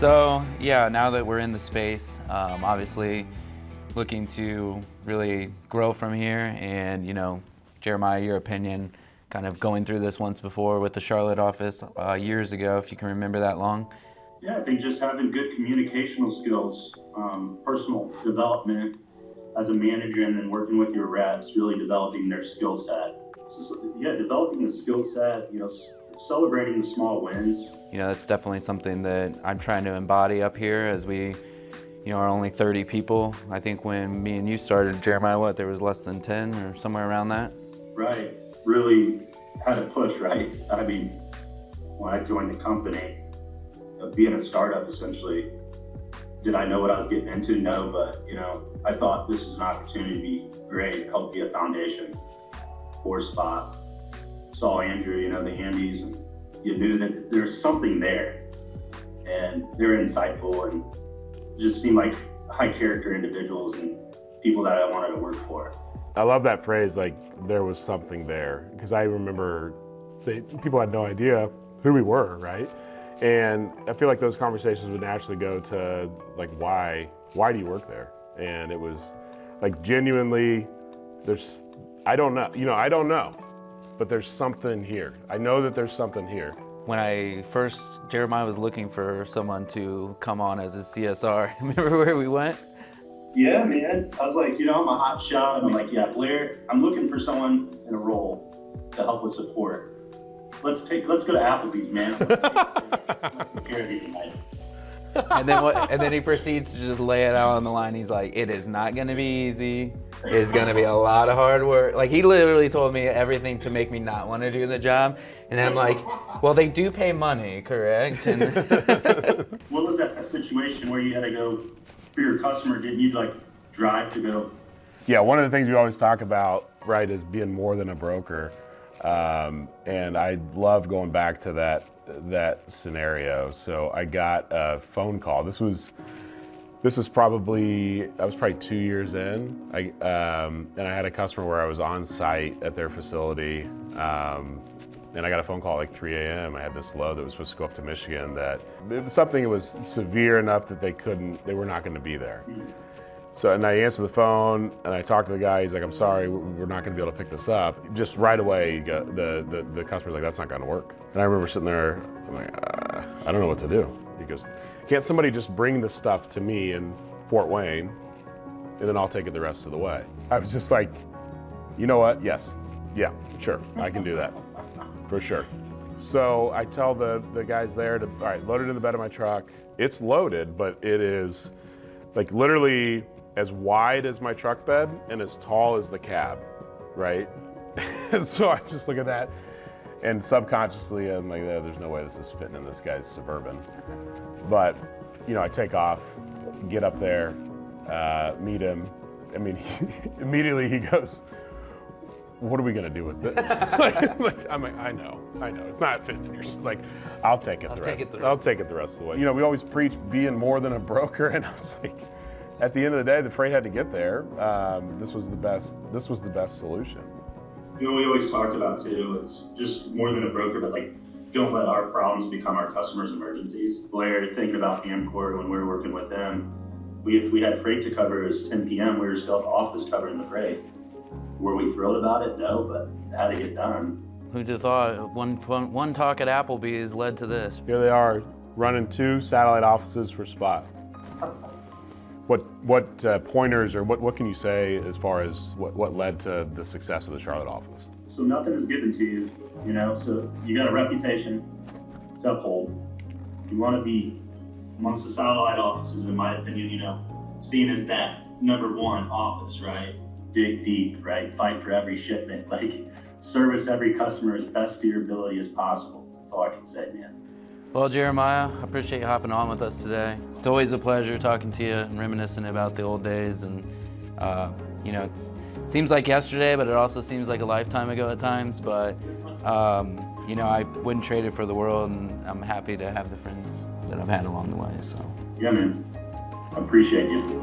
So yeah, now that we're in the space, obviously looking to really grow from here. And Jeremiah, your opinion, kind of going through this once before with the Charlotte office years ago, if you can remember that long. Yeah, I think just having good communicational skills, personal development as a manager, and then working with your reps, really developing their skill set. Yeah, developing the skill set, celebrating the small wins. That's definitely something that I'm trying to embody up here as we, are only 30 people. I think when me and you started, Jeremiah, there was less than 10 or somewhere around that? Right, really had to push, right? I mean, when I joined the company, being a startup essentially, did I know what I was getting into? No, but I thought this is an opportunity to be great, help be a foundation for Spot. Saw Andrew, the Andes, and you knew that there's something there, and they're insightful and just seemed like high character individuals and people that I wanted to work for. I love that phrase, like there was something there, because I remember people had no idea who we were, right? And I feel like those conversations would naturally go to like, why do you work there? And it was like genuinely, I don't know, but there's something here. I know that there's something here. When Jeremiah was looking for someone to come on as his CSR, remember where we went? Yeah, man. I was like, I'm a hot shot. I'm like, yeah, Blair, I'm looking for someone in a role to help with support. Let's go to Applebee's, man. And then he proceeds to just lay it out on the line. He's like, it is not gonna be easy. It's gonna be a lot of hard work. Like, he literally told me everything to make me not want to do the job. And I'm like, well, they do pay money, correct? And what was that situation where you had to go for your customer? Didn't you drive to go? Yeah, one of the things we always talk about, right, is being more than a broker. And I love going back to that scenario. So I got a phone call. This was probably, I was probably 2 years in. And I had a customer where I was on site at their facility. And I got a phone call at like 3 a.m. I had this load that was supposed to go up to Michigan that it was something that was severe enough that they were not going to be there. So, and I answered the phone and I talked to the guy. He's like, I'm sorry, we're not going to be able to pick this up. Just right away, the customer's like, that's not going to work. And I remember sitting there, I'm like, I don't know what to do. He goes, can't somebody just bring the stuff to me in Fort Wayne and then I'll take it the rest of the way? I was just like, you know what? Yes. Yeah, sure. I can do that for sure. So I tell the guys there to, all right, load it in the bed of my truck. It's loaded, but it is like literally as wide as my truck bed and as tall as the cab, right? So I just look at that and subconsciously I'm like, there's no way this is fitting in this guy's Suburban. But, I take off, get up there, meet him. I mean, immediately he goes, what are we gonna do with this? I'm like, I know, it's not fitting in your, I'll take it the rest of the way. We always preach being more than a broker, and I was like, at the end of the day, the freight had to get there. This was the best solution. We always talked about too, it's just more than a broker, but don't let our problems become our customers' emergencies. Blair, thinking about Amcor when we were working with them, if we had freight to cover, it was 10 p.m., we were still at the office covering the freight. Were we thrilled about it? No, but it had to get done. Who'd have thought one talk at Applebee's led to this? Here they are, running 2 satellite offices for Spot. What pointers or what can you say as far as what led to the success of the Charlotte office? So nothing is given to you, so you got a reputation to uphold. You want to be amongst the satellite offices, in my opinion, seen as that number one office, right? Dig deep, right? Fight for every shipment, service every customer as best to your ability as possible. That's all I can say, man. Well, Jeremiah, I appreciate you hopping on with us today. It's always a pleasure talking to you and reminiscing about the old days. And, it seems like yesterday, but it also seems like a lifetime ago at times. But, I wouldn't trade it for the world, and I'm happy to have the friends that I've had along the way. So. Yeah, man. I appreciate you.